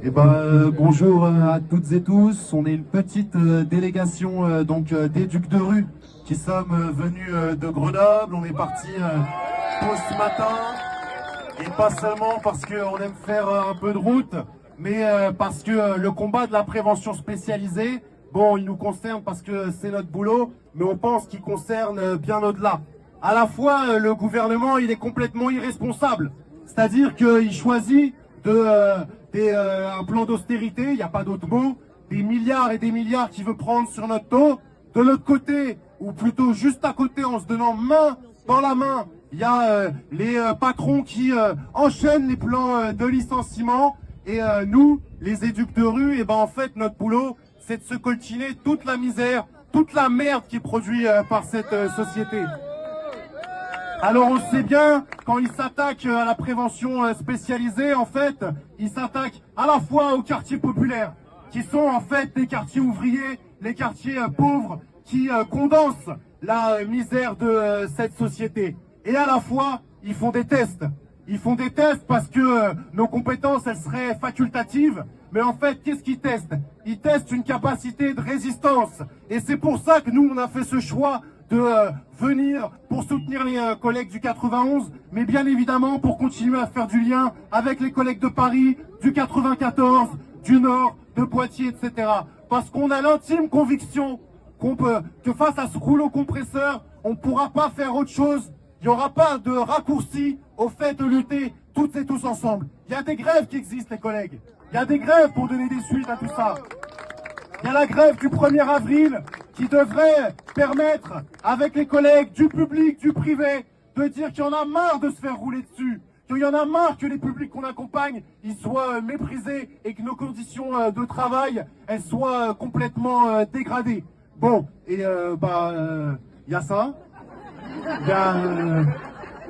Bonjour à toutes et tous. On est une petite délégation des Ducs de Rue qui sommes venus de Grenoble. On est parti tôt ce matin et pas seulement parce qu'on aime faire un peu de route, mais parce que le combat de la prévention spécialisée, bon, il nous concerne parce que c'est notre boulot, mais on pense qu'il concerne bien au-delà. À la fois, le gouvernement, il est complètement irresponsable, c'est-à-dire qu'il choisit un plan d'austérité, il n'y a pas d'autre mot, des milliards et des milliards qu'il veut prendre sur notre dos. De l'autre côté, ou plutôt juste à côté, en se donnant main dans la main, il y a les patrons qui enchaînent les plans de licenciement. Et nous, les éducs de rue, en fait, notre boulot, c'est de se coltiner toute la misère, toute la merde qui est produite par cette société. Alors on sait bien, quand ils s'attaquent à la prévention spécialisée, en fait, ils s'attaquent à la fois aux quartiers populaires, qui sont en fait des quartiers ouvriers, les quartiers pauvres, qui condensent la misère de cette société. Et à la fois, ils font des tests. Ils font des tests parce que nos compétences, elles seraient facultatives. Mais en fait, qu'est-ce qu'ils testent? Ils testent une capacité de résistance. Et c'est pour ça que nous, on a fait ce choix de venir pour soutenir les collègues du 91, mais bien évidemment pour continuer à faire du lien avec les collègues de Paris, du 94, du Nord, de Poitiers, etc. Parce qu'on a l'intime conviction que face à ce rouleau compresseur, on ne pourra pas faire autre chose. Il n'y aura pas de raccourci au fait de lutter toutes et tous ensemble. Il y a des grèves qui existent, les collègues. Il y a des grèves pour donner des suites à tout ça. Il y a la grève du 1er avril qui devrait permettre, avec les collègues du public, du privé, de dire qu'il y en a marre de se faire rouler dessus, qu'il y en a marre que les publics qu'on accompagne, ils soient méprisés et que nos conditions de travail, elles soient complètement dégradées. Bon, et il y a ça. Il y a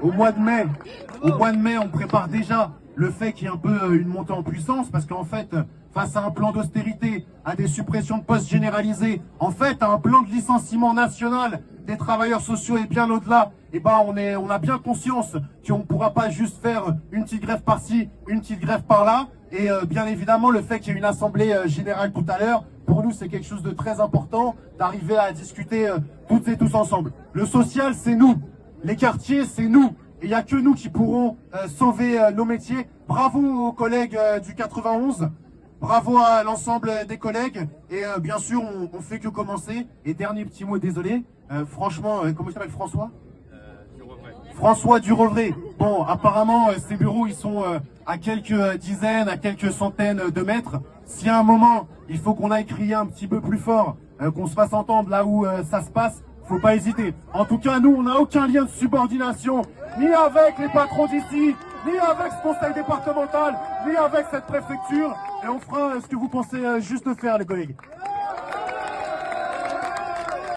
au mois de mai, on prépare déjà le fait qu'il y ait un peu une montée en puissance, parce qu'en fait, face à un plan d'austérité, à des suppressions de postes généralisées, en fait, à un plan de licenciement national des travailleurs sociaux et bien au-delà, on a bien conscience qu'on ne pourra pas juste faire une petite grève par-ci, une petite grève par-là. Et bien évidemment, le fait qu'il y ait une assemblée générale tout à l'heure, pour nous, c'est quelque chose de très important, d'arriver à discuter toutes et tous ensemble. Le social, c'est nous. Les quartiers, c'est nous. Et il n'y a que nous qui pourrons sauver nos métiers. Bravo aux collègues du 91. Bravo à l'ensemble des collègues. Et bien sûr, on fait que commencer. Et dernier petit mot, désolé. Franchement, comment il s'appelle, François François Durovray. Bon, apparemment, ces bureaux, ils sont à quelques dizaines, à quelques centaines de mètres. Si à un moment, il faut qu'on aille crier un petit peu plus fort, qu'on se fasse entendre là où ça se passe, faut pas hésiter. En tout cas, nous, on n'a aucun lien de subordination, ni avec les patrons d'ici, ni avec ce conseil départemental, ni avec cette préfecture. Et on fera ce que vous pensez juste de faire, les collègues.